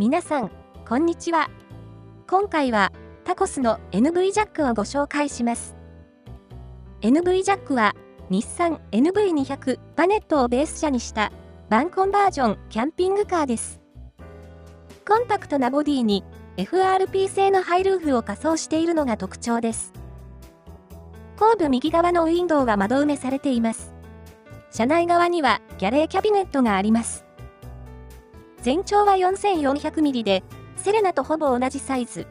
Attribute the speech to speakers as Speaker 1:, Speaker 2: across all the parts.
Speaker 1: 皆さん、こんにちは。今回はタコスの NV ジャックをご紹介します。NV ジャックは日産 NV200 バネットをベース車にしたバンコンバージョンキャンピングカーです。コンパクトなボディに FRP 製のハイルーフを仮装しているのが特徴です。後部右側のウィンドウは窓埋めされています。車内側にはギャレーキャビネットがあります。全長は 4400mm で、セレナとほぼ同じサイズ。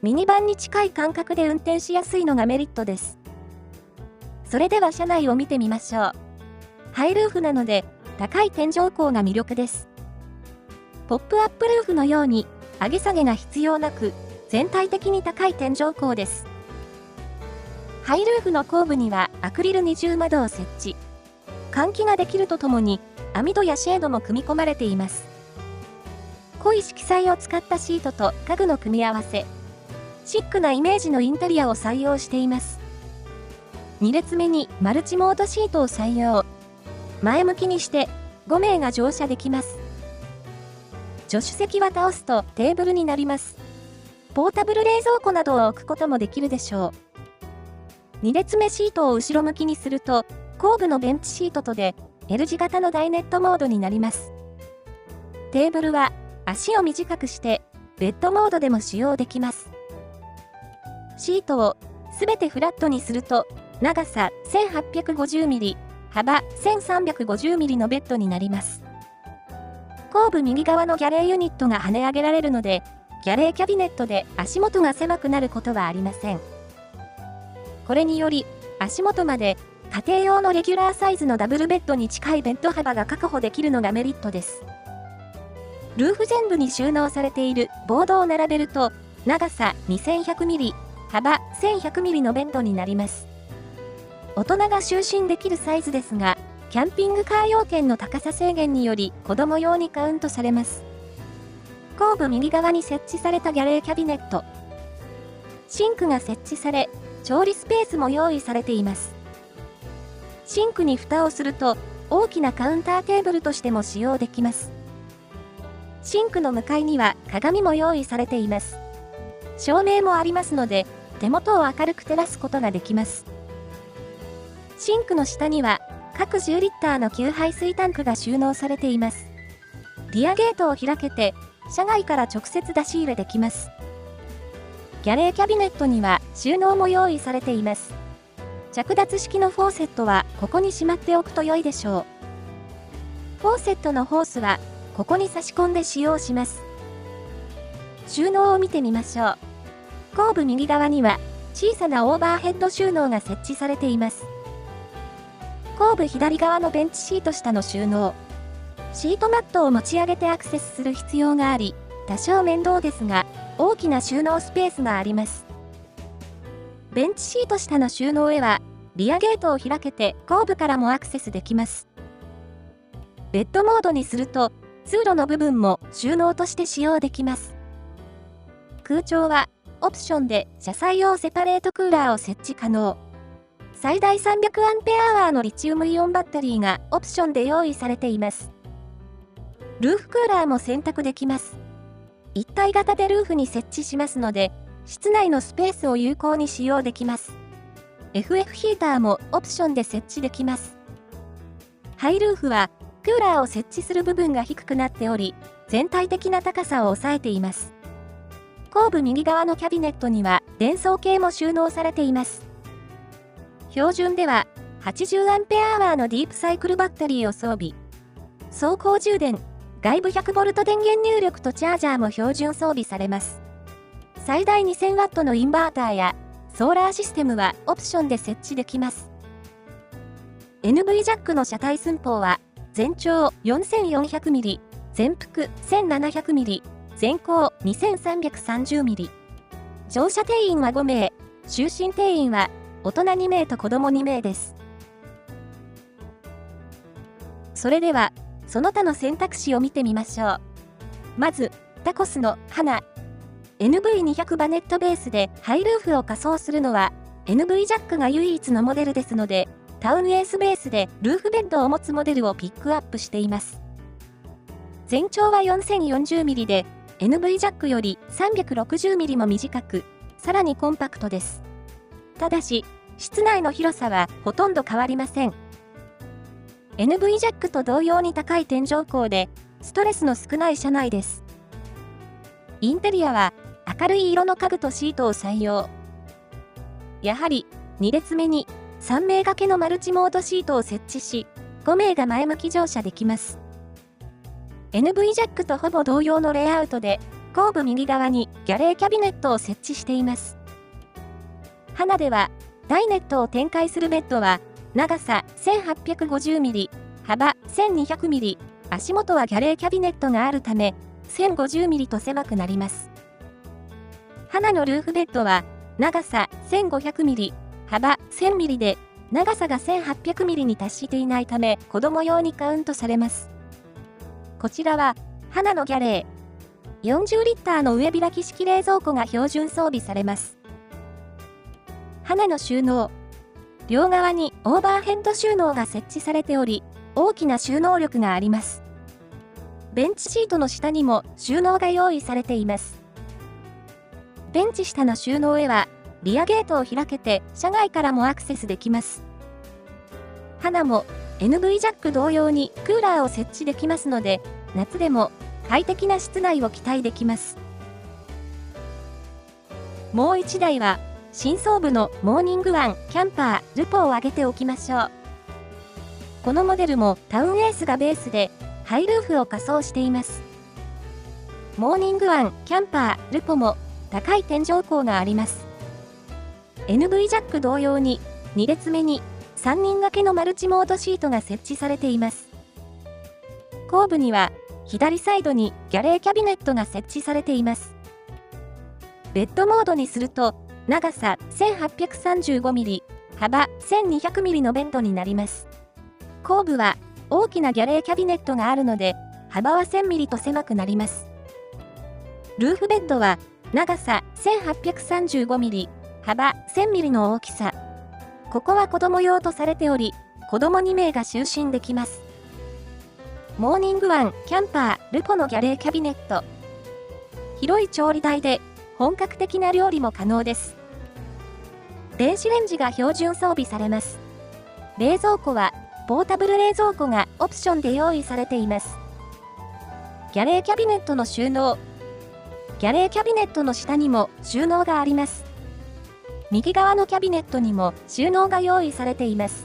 Speaker 1: ミニバンに近い感覚で運転しやすいのがメリットです。それでは車内を見てみましょう。ハイルーフなので、高い天井高が魅力です。ポップアップルーフのように、上げ下げが必要なく、全体的に高い天井高です。ハイルーフの後部にはアクリル二重窓を設置。換気ができるとともに、網戸やシェードも組み込まれています。濃い色彩を使ったシートと家具の組み合わせ。シックなイメージのインテリアを採用しています。2列目にマルチモードシートを採用。前向きにして5名が乗車できます。助手席は倒すとテーブルになります。ポータブル冷蔵庫などを置くこともできるでしょう。2列目シートを後ろ向きにすると、後部のベンチシートとで L 字型のダイネットモードになります。テーブルは足を短くしてベッドモードでも使用できます。シートをすべてフラットにすると長さ 1850mm、幅 1350mm のベッドになります。後部右側のギャレーユニットが跳ね上げられるので、ギャレーキャビネットで足元が狭くなることはありません。これにより足元まで家庭用のレギュラーサイズのダブルベッドに近いベッド幅が確保できるのがメリットです。ルーフ全部に収納されているボードを並べると、長さ 2100mm、幅 1100mm のベッドになります。大人が就寝できるサイズですが、キャンピングカー用券の高さ制限により子供用にカウントされます。後部右側に設置されたギャレーキャビネット。シンクが設置され、調理スペースも用意されています。シンクに蓋をすると、大きなカウンターテーブルとしても使用できます。シンクの向かいには鏡も用意されています。照明もありますので、手元を明るく照らすことができます。シンクの下には、各10リッターの給排水タンクが収納されています。リアゲートを開けて、車外から直接出し入れできます。ギャレーキャビネットには収納も用意されています。着脱式のフォーセットはここにしまっておくと良いでしょう。フォーセットのホースはここに差し込んで使用します。収納を見てみましょう。後部右側には小さなオーバーヘッド収納が設置されています。後部左側のベンチシート下の収納。シートマットを持ち上げてアクセスする必要があり、多少面倒ですが、大きな収納スペースがあります。ベンチシート下の収納へは、リアゲートを開けて後部からもアクセスできます。ベッドモードにすると、通路の部分も収納として使用できます。空調は、オプションで車載用セパレートクーラーを設置可能。最大 300Ah のリチウムイオンバッテリーがオプションで用意されています。ルーフクーラーも選択できます。一体型でルーフに設置しますので、室内のスペースを有効に使用できます。FF ヒーターもオプションで設置できます。ハイルーフは、クーラーを設置する部分が低くなっており、全体的な高さを抑えています。後部右側のキャビネットには、電装系も収納されています。標準では、80Ah のディープサイクルバッテリーを装備。走行充電、外部 100V 電源入力とチャージャーも標準装備されます。最大 2000W のインバーターやソーラーシステムはオプションで設置できます。NV ジャックの車体寸法は全長 4400mm、全幅 1700mm、全高 2330mm。乗車定員は5名、就寝定員は大人2名と子供2名です。それでは、その他の選択肢を見てみましょう。まず、タコスの花。NV200 バネットベースでハイルーフを仮装するのは NV ジャックが唯一のモデルですので、タウンエースベースでルーフベッドを持つモデルをピックアップしています。全長は 4040mm で、NV ジャックより 360mm も短く、さらにコンパクトです。ただし、室内の広さはほとんど変わりません。NV ジャックと同様に高い天井高で、ストレスの少ない車内です。インテリアは明るい色の家具とシートを採用。やはり2列目に3名掛けのマルチモードシートを設置し、5名が前向き乗車できます。NV ジャックとほぼ同様のレイアウトで、後部右側にギャレーキャビネットを設置しています。ハナでは、ダイネットを展開するベッドは、長さ 1850mm、幅 1200mm、足元はギャレーキャビネットがあるため、1050mm と狭くなります。ハナのルーフベッドは、長さ 1500mm、幅 1000mm で、長さが 1800mm に達していないため、子供用にカウントされます。こちらは、ハナのギャレー。40リッターの上開き式冷蔵庫が標準装備されます。ハナの収納。両側にオーバーヘッド収納が設置されており、大きな収納力があります。ベンチシートの下にも収納が用意されています。ベンチ下の収納へは、リアゲートを開けて車外からもアクセスできます。ハナも NV ジャック同様にクーラーを設置できますので、夏でも快適な室内を期待できます。もう1台は、新装部のモーニングワンキャンパールポを挙げておきましょう。このモデルもタウンエースがベースで、ハイルーフを仮装しています。モーニングワンキャンパールポも高い天井高があります。NV ジャック同様に2列目に3人掛けのマルチモードシートが設置されています。後部には左サイドにギャレーキャビネットが設置されています。ベッドモードにすると長さ 1835mm、幅 1200mm のベッドになります。後部は大きなギャレーキャビネットがあるので、幅は 1000mm と狭くなります。ルーフベッドは長さ 1835mm、幅 1000mm の大きさ。ここは子供用とされており、子供2名が就寝できます。モーニングワンキャンパールポのギャレーキャビネット。広い調理台で本格的な料理も可能です。電子レンジが標準装備されます。冷蔵庫はポータブル冷蔵庫がオプションで用意されています。ギャレーキャビネットの収納。ギャレーキャビネットの下にも収納があります。右側のキャビネットにも収納が用意されています。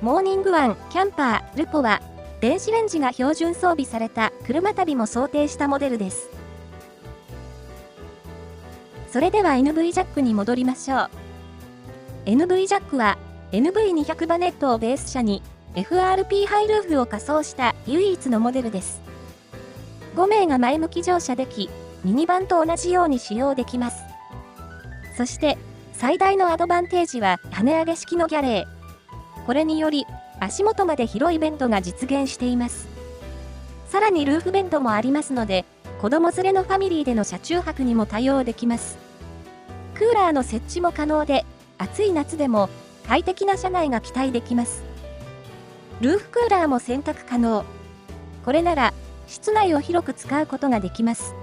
Speaker 1: モーニングワンキャンパールポは電子レンジが標準装備された車旅も想定したモデルです。それでは NV ジャックに戻りましょう。NV ジャックは NV200 バネットをベース車に FRP ハイルーフを仮装した唯一のモデルです。5名が前向き乗車でき、ミニバンと同じように使用できます。そして最大のアドバンテージは跳ね上げ式のギャレー。これにより足元まで広いベッドが実現しています。さらにルーフベッドもありますので、子供連れのファミリーでの車中泊にも対応できます。クーラーの設置も可能で、暑い夏でも快適な車内が期待できます。ルーフクーラーも選択可能。これなら室内を広く使うことができます。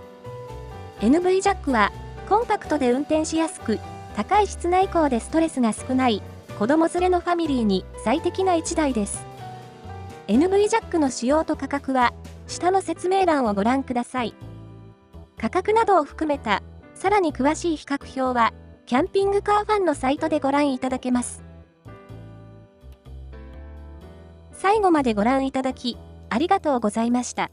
Speaker 1: NV ジャックはコンパクトで運転しやすく、高い室内高でストレスが少ない子供連れのファミリーに最適な1台です。NV ジャックの仕様と価格は下の説明欄をご覧ください。価格などを含めたさらに詳しい比較表はキャンピングカーファンのサイトでご覧いただけます。最後までご覧いただきありがとうございました。